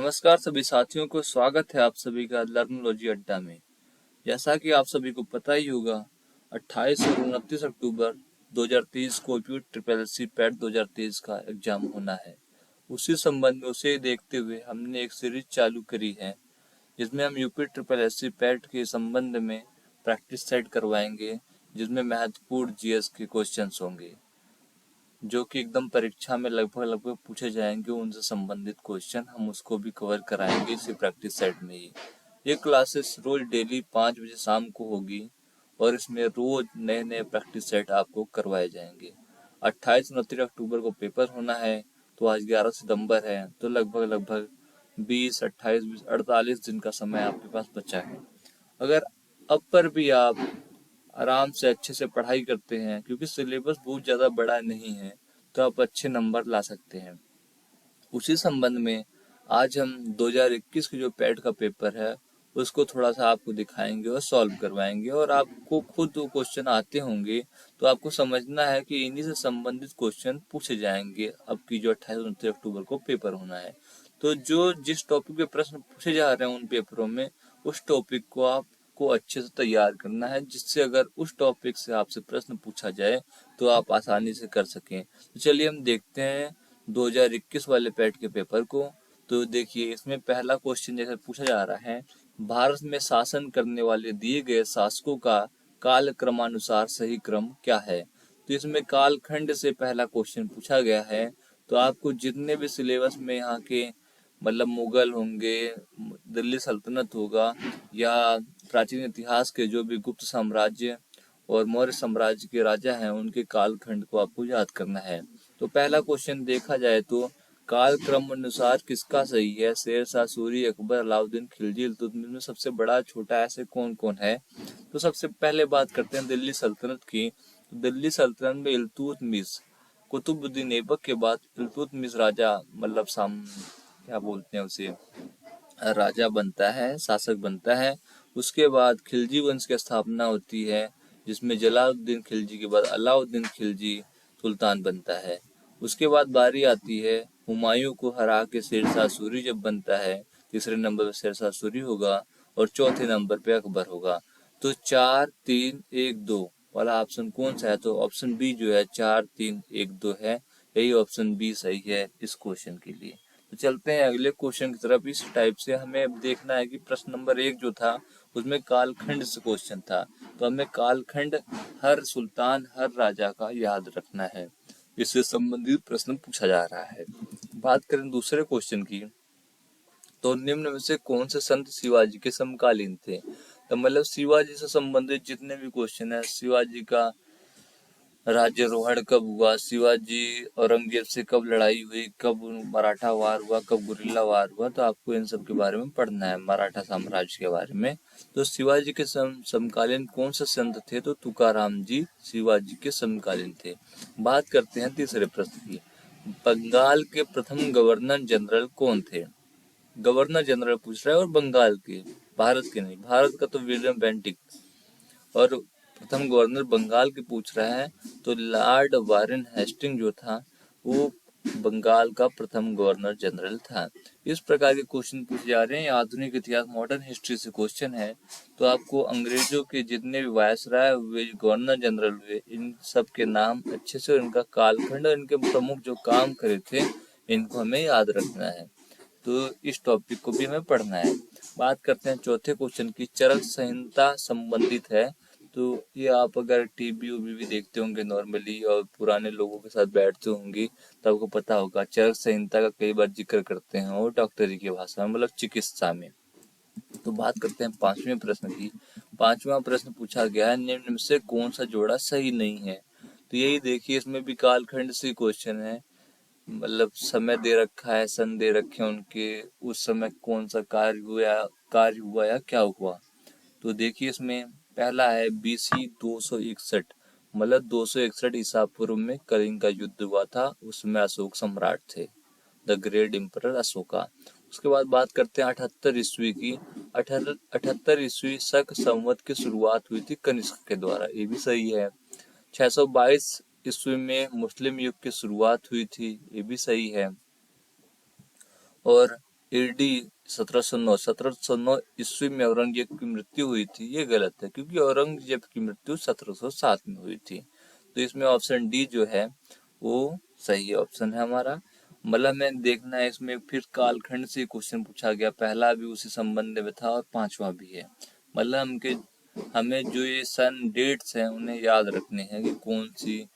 नमस्कार सभी साथियों को, स्वागत है आप सभी का लर्नोलॉजी अड्डा में। जैसा कि आप सभी को पता ही होगा, 28 और 29 अक्टूबर 2023 को यूपी ट्रिपल एससी पैट 2023 का एग्जाम होना है। उसी संबंध में उसे देखते हुए हमने एक सीरीज चालू करी है, जिसमें हम यूपी ट्रिपल एससी पैट के संबंध में प्रैक्टिस सेट करवाएंगे, जिसमें महत्वपूर्ण जीएस के क्वेश्चंस होंगे, जो कि एकदम परीक्षा में लगभग पूछे जाएंगे। उनसे संबंधित क्वेश्चन हम उसको भी कवर कराएंगे इसी प्रैक्टिस सेट में ही। ये क्लासेस रोज डेली 5 बजे शाम को होगी और इसमें रोज नए नए प्रैक्टिस सेट आपको करवाए जाएंगे। 28-29 अक्टूबर को पेपर होना है, तो आज 11 सितंबर है, तो लगभग 20, 28, 20, 48 दिन का समय आपके पास बचा है। अगर अब पर भी आप आराम से अच्छे से पढ़ाई करते हैं, क्योंकि सिलेबस बहुत ज़्यादा बड़ा नहीं है, तो आप अच्छे नंबर ला सकते हैं। उसी संबंध में आज हम 2021 की जो पैट का पेपर है उसको थोड़ा सा आपको दिखाएंगे और सॉल्व करवाएंगे, और आपको खुद वो क्वेश्चन आते होंगे, तो आपको समझना है कि इन्हीं से संबंधित क्वेश्चन पूछे जाएंगे अब की जो 28-29 अक्टूबर को पेपर होना है। तो जो जिस टॉपिक पे प्रश्न पूछे जा रहे हैं उन पेपरों में, उस टॉपिक को आपको अच्छे से तैयार करना है, जिससे अगर उस टॉपिक से आपसे प्रश्न पूछा जाए तो आप आसानी से कर सकें। तो चलिए हम देखते हैं 2021 वाले पैट के पेपर को। तो देखिए, इसमें पहला क्वेश्चन जैसे पूछा जा रहा है, भारत में शासन करने वाले दिए गए शासकों का काल क्रमानुसार सही क्रम क्या है। तो इसमें कालखंड से पहला क्वेश्चन पूछा गया है। तो आपको जितने भी सिलेबस में यहाँ के मतलब मुगल होंगे, दिल्ली सल्तनत होगा, या प्राचीन इतिहास के जो भी गुप्त साम्राज्य और मौर्य साम्राज्य के राजा हैं, उनके कालखंड को आपको याद करना है। तो पहला क्वेश्चन देखा जाए तो काल क्रम अनुसार किसका सही है। शेरशाह सूरी, अकबर, अलाउद्दीन खिलजी, इल्तुतमिश में सबसे बड़ा छोटा ऐसे कौन कौन है। तो सबसे पहले बात करते हैं दिल्ली सल्तनत की। तो दिल्ली सल्तनत में इल्तुतमिश, कुतुबुद्दीन ऐबक के बाद इल्तुतमिश राजा मतलब क्या बोलते हैं उसे, राजा बनता है, शासक बनता है। उसके बाद खिलजी वंश की स्थापना होती है, जिसमें जलालुद्दीन खिलजी के बाद अलाउद्दीन खिलजी सुल्तान बनता है। उसके बाद बारी आती है हुमायूं को हरा के शेरशाह सूरी जब बनता है। तीसरे नंबर पे शेरशाह सूरी होगा और चौथे नंबर पे अकबर होगा। तो 4, 3, 1, 2 वाला ऑप्शन कौन सा है। तो ऑप्शन बी जो है 4, 3, 1, 2 है। यही ऑप्शन बी सही है इस क्वेश्चन के लिए। तो चलते हैं अगले क्वेश्चन की तरफ। इस टाइप से हमें अब देखना है कि प्रश्न नंबर 1 जो था उसमें कालखंड से क्वेश्चन था, तो हमें कालखंड हर सुल्तान, हर राजा का याद रखना है। इससे संबंधित प्रश्न पूछा जा रहा है। बात करें दूसरे क्वेश्चन की, तो निम्न में से कौन से संत शिवाजी के समकालीन थे। तो मतलब शिवाजी से संबंधित जितने भी क्वेश्चन है, शिवाजी का राज्यारोहण कब हुआ, शिवाजी औरंगजेब से कब लड़ाई हुई, कब मराठा वार हुआ, कब गुरिल्ला वार हुआ, तो आपको इन सब के बारे में पढ़ना है, मराठा साम्राज्य के बारे में। तो शिवाजी के समकालीन कौन से संत थे। तो तुकाराम जी शिवाजी के समकालीन थे। बात करते हैं तीसरे प्रश्न की। बंगाल के प्रथम गवर्नर जनरल कौन थे। गवर्नर जनरल पूछ रहा है, और बंगाल के, भारत के नहीं। भारत का तो विलियम बेंटिक, और प्रथम गवर्नर बंगाल के पूछ रहा है, तो लॉर्ड वारेन हेस्टिंग जो था वो बंगाल का प्रथम गवर्नर जनरल था। इस प्रकार के क्वेश्चन पूछे जा रहे हैं। आधुनिक इतिहास, मॉडर्न हिस्ट्री से क्वेश्चन है। तो आपको अंग्रेजों के जितने भी वायसराय हुए, गवर्नर जनरल हुए, इन सब के नाम अच्छे से, इनका कालखंड और इनके प्रमुख जो काम करे थे, इनको हमें याद रखना है। तो इस टॉपिक को भी हमें पढ़ना है। बात करते हैं चौथे क्वेश्चन की। चरक संहिता संबंधित है। तो ये आप अगर टीवी वीवी भी देखते होंगे नॉर्मली, और पुराने लोगों के साथ बैठते होंगे, तो आपको पता होगा चरक संहिता का कई बार जिक्र करते हैं, और डॉक्टरी की भाषा में, मतलब चिकित्सा में। तो बात करते हैं पांचवें प्रश्न की। पांचवा प्रश्न पूछा गया है, निम्न में से कौन सा जोड़ा सही नहीं है। तो यही देखिए, इसमें भी कालखंड से क्वेश्चन है, मतलब समय दे रखा है, सन दे रखे हैं उनके, उस समय कौन सा कार्य हुआ या क्या हुआ। तो देखिए, इसमें पहला है BC 261, मतलब 261 ईसा पूर्व में कलिंग का युद्ध हुआ था। उसमें अशोक सम्राट थे, द ग्रेट एम्परर अशोका। उसके बाद बात करते हैं 78 ईस्वी की। 78 ईस्वी शक संवत की शुरुआत हुई थी कनिष्क के द्वारा, ये भी सही है। 622 ईस्वी में मुस्लिम युग की शुरुआत हुई थी, ये भी सही है। और AD 1709 ईस्वी में औरंगजेब की मृत्यु हुई थी, ये गलत है क्योंकि औरंगजेब की मृत्यु 1707 में हुई थी। तो इसमें ऑप्शन डी जो है वो सही ऑप्शन है हमारा। मतलब में देखना है इसमें फिर कालखंड से क्वेश्चन पूछा गया, पहला भी उसी संबंध में था और पांचवा भी है। मतलब हमें जो ये सन डेट्स हैं उन्हें याद रखने हैं कि कौन सी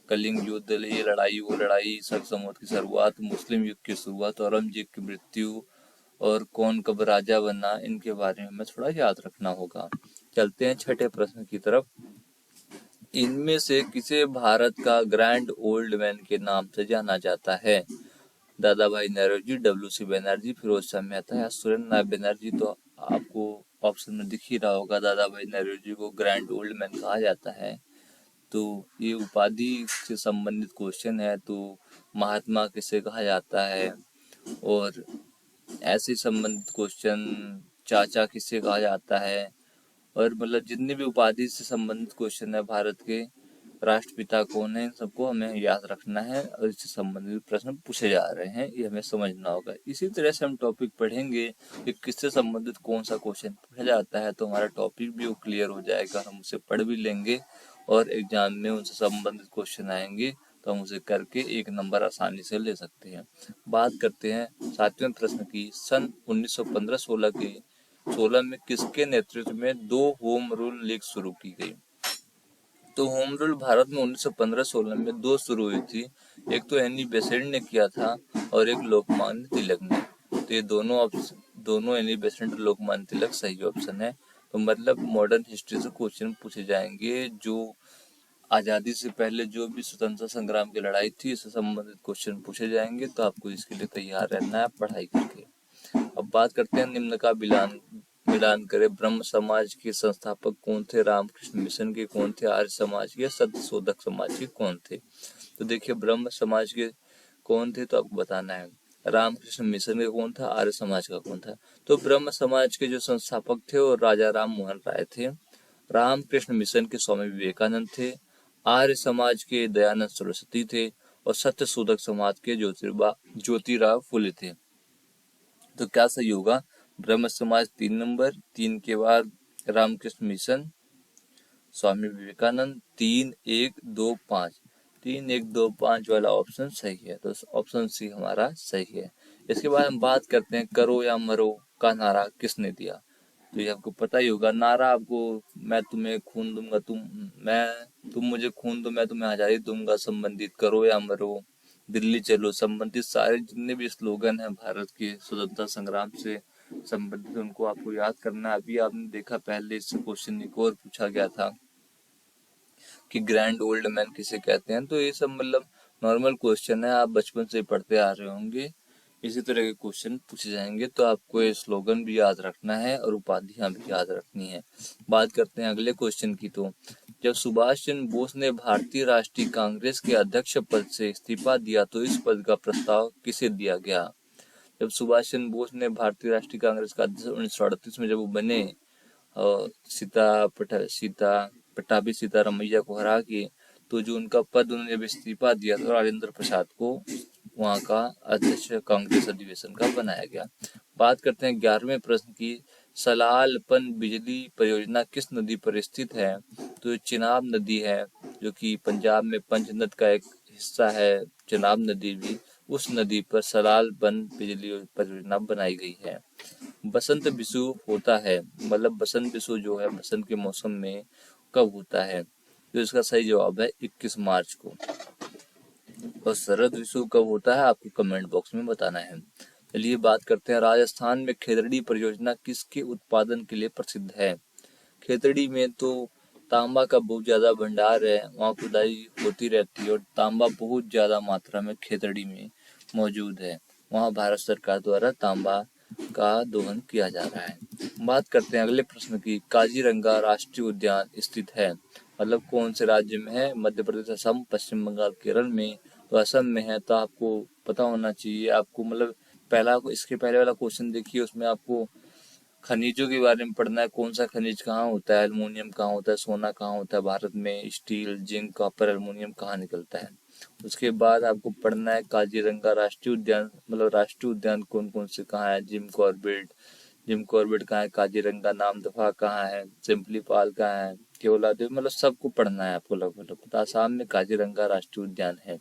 कलिंग युद्ध, ये लड़ाई, वो लड़ाई, सरसमौद की शुरुआत, मुस्लिम युग की शुरुआत, औरंगजेब की मृत्यु और कौन कब राजा बना, इनके बारे में हमें थोड़ा याद रखना होगा। चलते हैं छठे प्रश्न की तरफ। इनमें से किसे भारत का ग्रैंड ओल्ड मैन के नाम से जाना जाता है? दादा भाई नौरोजी, WC बनर्जी, फिरोज शाह मेहता या सुरेंद्र नाथ बनर्जी। तो आपको ऑप्शन में दिख ही रहा होगा, दादा भाई नौरोजी को ग्रैंड ओल्ड मैन कहा जाता है। तो ये उपाधि से संबंधित क्वेश्चन है। तो महात्मा किसे कहा जाता है, और ऐसे संबंधित क्वेश्चन, चाचा किसे कहा जाता है, और मतलब जितने भी उपाधि से संबंधित क्वेश्चन है, भारत के राष्ट्रपिता कौन है, इन सबको हमें याद रखना है और इससे संबंधित प्रश्न पूछे जा रहे हैं, ये हमें समझना होगा। इसी तरह से हम टॉपिक पढ़ेंगे कि किससे संबंधित कौन सा क्वेश्चन पूछा जाता है, तो हमारा टॉपिक भी वो क्लियर हो जाएगा, हम उसे पढ़ भी लेंगे और एग्जाम में उनसे संबंधित क्वेश्चन आएंगे तो हम उसे करके 1 नंबर आसानी से ले सकते हैं। बात करते हैं 7वें प्रश्न की। सन 1915-16 में किसके नेतृत्व में 2 होम रूल लीग शुरू की गई? तो होम रूल भारत में 1915-16 में 2 शुरू हुई थी। एक तो एनी बेसेंट ने किया था और एक लोकमान्य तिलक ने। तो ये दोनों एनी बेसेंट और लोकमान्य तिलक सही ऑप्शन है। तो मतलब मॉडर्न हिस्ट्री से क्वेश्चन पूछे जाएंगे, जो आजादी से पहले जो भी स्वतंत्रता संग्राम की लड़ाई थी, इससे संबंधित क्वेश्चन पूछे जाएंगे। तो आपको इसके लिए तैयार रहना है पढ़ाई करके। अब बात करते हैं निम्न का मिलान मिलान करें। ब्रह्म समाज के संस्थापक कौन थे? रामकृष्ण मिशन के कौन थे? आर्य समाज के, सत्य शोधक समाज के कौन थे? तो देखिए, ब्रह्म समाज के कौन थे तो आपको बताना है, रामकृष्ण मिशन का कौन था, आर्य समाज का कौन था। तो ब्रह्म समाज के जो संस्थापक थे वो राजा राम मोहन राय थे, रामकृष्ण मिशन के स्वामी विवेकानंद थे, आर्य समाज के दयानंद सरस्वती थे और सत्य शोधक समाज के ज्योतिराव फुले थे। तो क्या सही होगा? ब्रह्म समाज 3 नंबर, 3 के बाद रामकृष्ण मिशन, स्वामी विवेकानंद, 3 1 2 5, 3 1 2 5 वाला ऑप्शन सही है। तो ऑप्शन सी हमारा सही है। इसके बाद हम बात करते हैं करो या मरो का नारा किसने दिया? तो ये आपको पता ही होगा नारा। आपको मैं तुम्हें खून दूंगा, तुम मुझे खून दो, मैं तुम्हें आजादी दूंगा, संबंधित करो या मरो, दिल्ली चलो, संबंधित सारे जितने भी स्लोगन है भारत के स्वतंत्रता संग्राम से संबंधित, उनको आपको याद करना है। अभी आपने देखा पहले इससे क्वेश्चन एक और पूछा गया था कि ग्रैंड ओल्ड मैन किसे कहते हैं। तो ये सब मतलब नॉर्मल क्वेश्चन है, आप बचपन से पढ़ते आ रहे होंगे। इसी तरह के क्वेश्चन पूछे जाएंगे, तो आपको ये स्लोगन भी याद रखना है और उपाधियां भी याद रखनी है। बात करते हैं अगले क्वेश्चन की। तो जब सुभाष चंद्र बोस ने भारतीय राष्ट्रीय कांग्रेस के अध्यक्ष पद से इस्तीफा दिया तो इस पद का प्रस्ताव किसे दिया गया? जब सुभाष चंद्र बोस ने भारतीय राष्ट्रीय कांग्रेस का अध्यक्ष 1938 में जब वो बने, और पट्टाभी सीतारामैया को हरा के, तो जो उनका पद उन्होंने जब इस्तीफा दिया तो राजेंद्र प्रसाद को वहाँ का अध्यक्ष कांग्रेस अधिवेशन का बनाया गया। बात करते हैं 11वें प्रश्न की। सलाल पन बिजली परियोजना किस नदी पर स्थित है? तो चिनाब नदी है, जो कि पंजाब में पंचनद का एक हिस्सा है, चिनाब नदी भी। उस नदी पर सलाल पन बिजली परियोजना बनाई गई है। बसंत विषु होता है, मतलब बसंत विषु जो है बसंत के मौसम में कब होता है? तो इसका सही जवाब है 21 मार्च को। और शरद विषु कब होता है आपको कमेंट बॉक्स में बताना है। चलिए बात करते हैं, राजस्थान में खेतड़ी परियोजना किसके उत्पादन के लिए प्रसिद्ध है? खेतड़ी में तो तांबा का बहुत ज्यादा भंडार है, वहाँ खुदाई होती रहती है और तांबा बहुत ज्यादा मात्रा में खेतड़ी में मौजूद है। वहाँ भारत सरकार द्वारा तांबा का दोहन किया जा रहा है। बात करते हैं अगले प्रश्न की। काजीरंगा राष्ट्रीय उद्यान स्थित है, मतलब कौन से राज्य में है? मध्य प्रदेश, असम, पश्चिम बंगाल, केरल में। तो असम में है, तो आपको पता होना चाहिए। आपको मतलब इसके पहले वाला क्वेश्चन देखिए, उसमें आपको खनिजों के बारे में पढ़ना है। कौन सा खनिज कहाँ होता है, एल्युमिनियम कहाँ होता है, सोना कहाँ होता है भारत में, स्टील, जिंक, कॉपर, एल्युमिनियम कहाँ निकलता है। उसके बाद आपको पढ़ना है काजीरंगा राष्ट्रीय उद्यान, मतलब राष्ट्रीय उद्यान कौन कौन से कहाँ है, जिम कॉर्बेट कहाँ है, काजीरंगा नामदफा कहाँ है, सिंपली पाल कहाँ है, केवलादेव, मतलब सबको पढ़ना है आपको लगभग लगभग। आसाम में काजीरंगा राष्ट्रीय उद्यान है।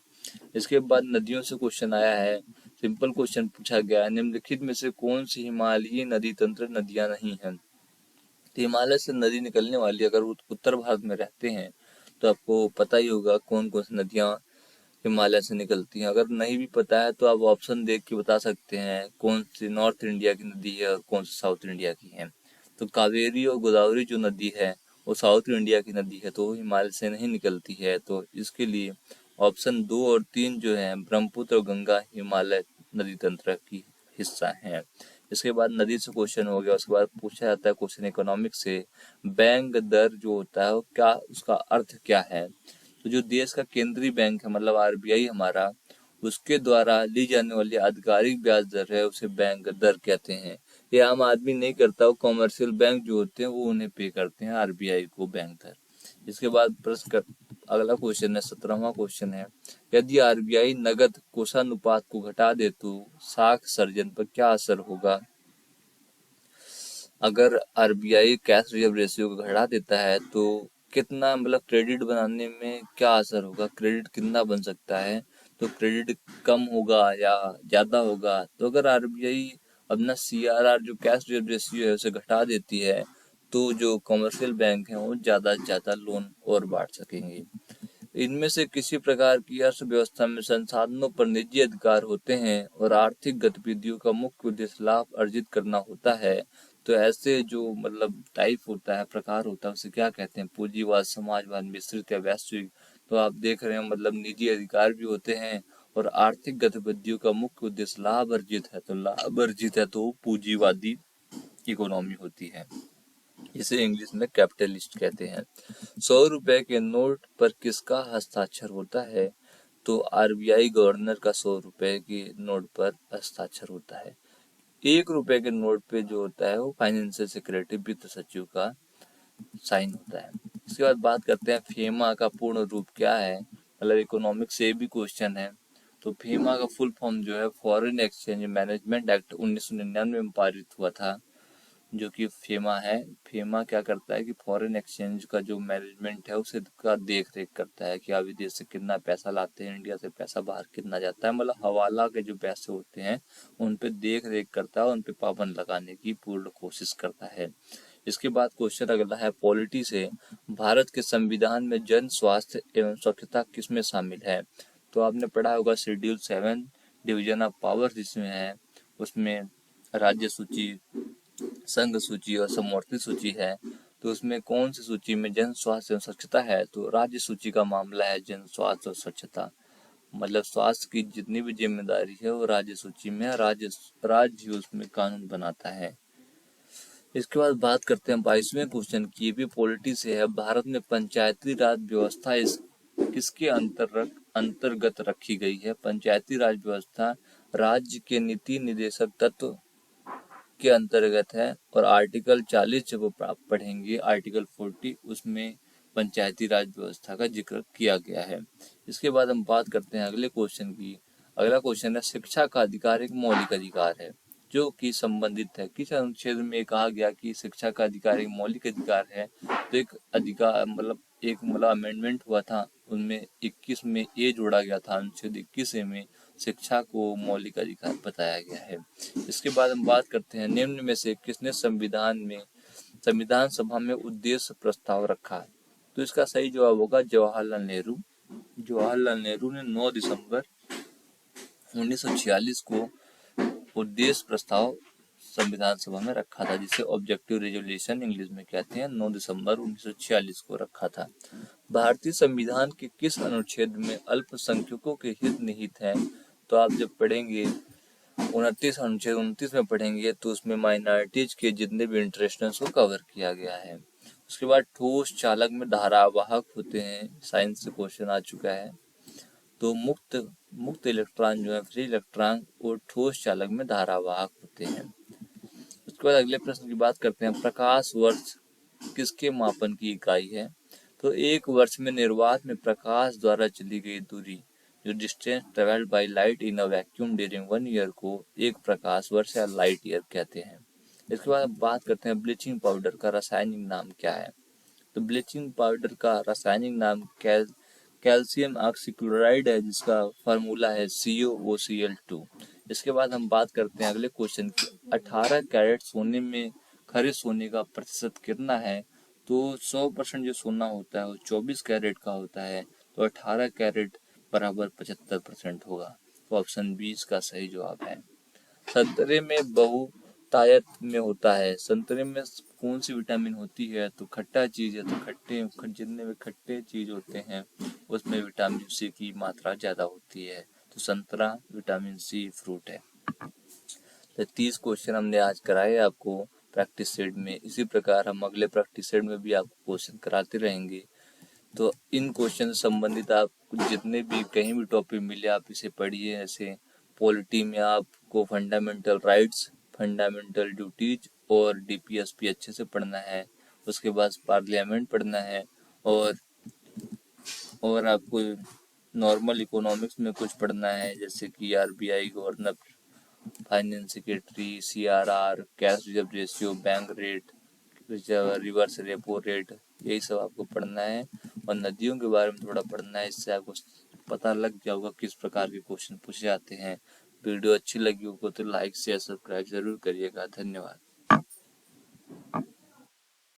इसके बाद नदियों से क्वेश्चन आया है, सिंपल क्वेश्चन पूछा गया है, निम्नलिखित में से कौन सी हिमालयी नदी तंत्र नदियां नहीं है। तो हिमालय से नदी निकलने वाली, अगर उत्तर भारत में रहते हैं तो आपको पता ही होगा कौन कौन सी नदियां हिमालय से निकलती हैं। अगर नहीं भी पता है तो आप ऑप्शन देख के बता सकते हैं कौन सी नॉर्थ इंडिया की नदी है और कौन सी साउथ इंडिया की है। तो कावेरी और गोदावरी जो नदी है वो साउथ इंडिया की नदी है, तो वो हिमालय से नहीं निकलती है। तो इसके लिए ऑप्शन 2 और 3 जो है ब्रह्मपुत्र और गंगा हिमालय नदी तंत्र की हिस्सा है। इसके बाद नदी से क्वेश्चन हो गया। उसके बाद पूछा जाता है क्वेश्चन इकोनॉमिक्स से, बैंक दर जो होता है वो क्या, उसका अर्थ क्या है। तो जो देश का केंद्रीय बैंक है, मतलब आरबीआई हमारा, उसके द्वारा ली जाने वाली आधिकारिक ब्याज दर है, उसे बैंक दर कहते हैं। ये आम आदमी नहीं करता, वो कॉमर्शियल बैंक जो होते हैं वो उन्हें पे करते हैं आरबीआई को बैंक दर। इसके बाद अगला क्वेश्चन है, 17वां क्वेश्चन है, यदि आरबीआई नगद कोषानुपात को घटा दे तो साख सर्जन पर क्या असर होगा। अगर आरबीआई कैश रिजर्व रेशियो को घटा देता है तो कितना, मतलब क्रेडिट बनाने में क्या असर होगा, क्रेडिट कितना बन सकता है। तो क्रेडिट कम होगा या ज्यादा होगा। तो अगर आरबीआई अपना सीआरआर जो कैश रिजर्व रेशियो है उसे घटा देती है तो जो कमर्शियल बैंक हैं वो ज्यादा से ज्यादा लोन और बांट सकेंगे। इनमें से किसी प्रकार की अर्थव्यवस्था में संसाधनों पर निजी अधिकार होते हैं और आर्थिक गतिविधियों का मुख्य उद्देश्य लाभ अर्जित करना होता है। तो ऐसे जो मतलब टाइप होता है, प्रकार होता है, उसे क्या कहते हैं, पूंजीवाद, समाजवाद, मिश्रित या वैश्विक। तो आप देख रहे हैं मतलब निजी अधिकार भी होते हैं और आर्थिक गतिविधियों का मुख्य उद्देश्य लाभ अर्जित है। तो लाभ अर्जित है तो पूंजीवादी इकोनॉमी होती है, इसे इंग्लिश में कैपिटलिस्ट कहते हैं। 100 रुपए के नोट पर किसका हस्ताक्षर होता है। तो आरबीआई गवर्नर का 100 रुपए के नोट पर हस्ताक्षर होता है। 1 रुपए के नोट पे जो होता है वो फाइनेंशियल सेक्रेटरी, वित्त सचिव का साइन होता है। इसके बाद बात करते हैं फेमा का पूर्ण रूप क्या है, मतलब इकोनॉमिक्स से भी क्वेश्चन है। तो फेमा का फुल फॉर्म जो है फॉरेन एक्सचेंज मैनेजमेंट एक्ट 1999 में पारित हुआ था, जो कि फेमा है। फेमा क्या करता है कि फॉरेन एक्सचेंज का जो मैनेजमेंट है उसे का देख रेख करता है कि आप विदेश से कितना पैसा लाते हैं, इंडिया से पैसा बाहर कितना जाता है, मतलब हवाला के जो पैसे होते हैं उन पे देख रेख करता है, उन पे पाबंद लगाने की पूर्ण कोशिश करता है। इसके बाद क्वेश्चन अगला है पॉलिटी से, भारत के संविधान में जन स्वास्थ्य एवं स्वच्छता किसमें शामिल है। तो आपने पढ़ा होगा शेड्यूल 7 डिवीजन ऑफ पावर जिसमें है, उसमें राज्य सूची, संघ सूची और समवर्ती सूची है। तो उसमें कौन सी सूची में जन स्वास्थ्य एवं स्वच्छता है। तो राज्य सूची का मामला है जन स्वास्थ्य और स्वच्छता, मतलब स्वास्थ्य की जितनी भी जिम्मेदारी है वो राज्य सूची में, राज्य उसमें कानून बनाता है। इसके बाद बात करते हैं 22वें क्वेश्चन की, भी पॉलिटी से है, भारत में पंचायती राज व्यवस्था किसके अंतर्गत रखी गई है। पंचायती राज व्यवस्था राज्य के नीति निदेशक तत्व के अंतर्गत है और आर्टिकल 40 जब आप पढ़ेंगे, आर्टिकल 40 उसमें पंचायती राज व्यवस्था का जिक्र किया गया है। इसके बाद हम बात करते हैं अगले क्वेश्चन की। अगला क्वेश्चन है शिक्षा का अधिकार एक मौलिक अधिकार है जो कि संबंधित है, किस अनुच्छेद में कहा गया कि शिक्षा का अधिकार एक मौलिक अधिकार है। तो एक अधिकार मतलब अमेंडमेंट हुआ था, उनमें 21 में ए जोड़ा गया था, अनुच्छेद 21 में शिक्षा को मौलिक अधिकार बताया गया है। इसके बाद हम बात करते हैं निम्न में से किसने संविधान सभा में उद्देश्य प्रस्ताव रखा। तो इसका सही जवाब होगा जवाहरलाल नेहरू। जवाहरलाल नेहरू ने 9 दिसंबर 1946 को उद्देश्य प्रस्ताव संविधान सभा में रखा था, जिसे ऑब्जेक्टिव रेजोल्यूशन इंग्लिश में कहते हैं। 9 दिसंबर 1946 को रखा था। भारतीय संविधान के किस अनुच्छेद में अल्पसंख्यकों के हित निहित है। तो आप जब पढ़ेंगे 29 अनुच्छेद 29 में पढ़ेंगे तो उसमें माइनॉरिटीज के जितने भी इंटरेस्ट हैं उसको कवर किया गया है। उसके बाद ठोस चालक में धारावाहक होते हैं, साइंस से क्वेश्चन आ चुका है। तो मुक्त इलेक्ट्रॉन जो है, फ्री इलेक्ट्रॉन, वो ठोस चालक में धारावाहक होते हैं। उसके बाद अगले प्रश्न की बात करते हैं, प्रकाश वर्ष किसके मापन की इकाई है। तो एक वर्ष में निर्वात में प्रकाश द्वारा चली गई दूरी जो distance travelled by light in a vacuum during 1 year को एक प्रकाश वर्ष या लाइट ईयर कहते हैं। इसके बाद बात करते हैं ब्लीचिंग पाउडर का रासायनिक नाम क्या है। तो ब्लीचिंग पाउडर का रासायनिक नाम कैल्शियम ऑक्सीक्लोराइड है, जिसका फार्मूला है CuOCl2। इसके बाद हम बात करते हैं अगले क्वेश्चन की। 18 कैरेट सोने में खरे सोने का प्रतिशत कितना है। तो 100% जो सोना होता है वो 24 कैरेट का होता है, तो 18 कैरेट बराबर 75% होगा। तो ऑप्शन 20 का सही जवाब है। संतरे में बहुतायत में होता है। संतरे में कौन सी विटामिन होती है। तो खट्टा चीज है, तो जितने भी खट्टे चीज होते हैं उसमें विटामिन सी की मात्रा ज्यादा होती है। तो संतरा विटामिन सी फ्रूट है। तो 30 क्वेश्चन हमने आज कराए आपको प्रैक्टिस सेट में। इसी प्रकार हम अगले प्रैक्टिस सेट में भी आपको क्वेश्चन कराते रहेंगे। तो इन क्वेश्चन से संबंधित आप जितने भी कहीं भी टॉपिक मिले आप इसे पढ़िए। ऐसे पॉलिटी में आपको फंडामेंटल राइट्स, फंडामेंटल ड्यूटीज और DPSP अच्छे से पढ़ना है। उसके बाद पार्लियामेंट पढ़ना है और आपको नॉर्मल इकोनॉमिक्स में कुछ पढ़ना है, जैसे कि RBI, governor, finance secretary, CRR, cash reserve ratio, bank rate, reverse repo rate, यही सब आपको पढ़ना है। और नदियों के बारे में थोड़ा पढ़ना है, इससे आपको पता लग गया होगा किस प्रकार के क्वेश्चन पूछे जाते हैं। वीडियो अच्छी लगी हो तो लाइक शेयर सब्सक्राइब जरूर करिएगा। धन्यवाद।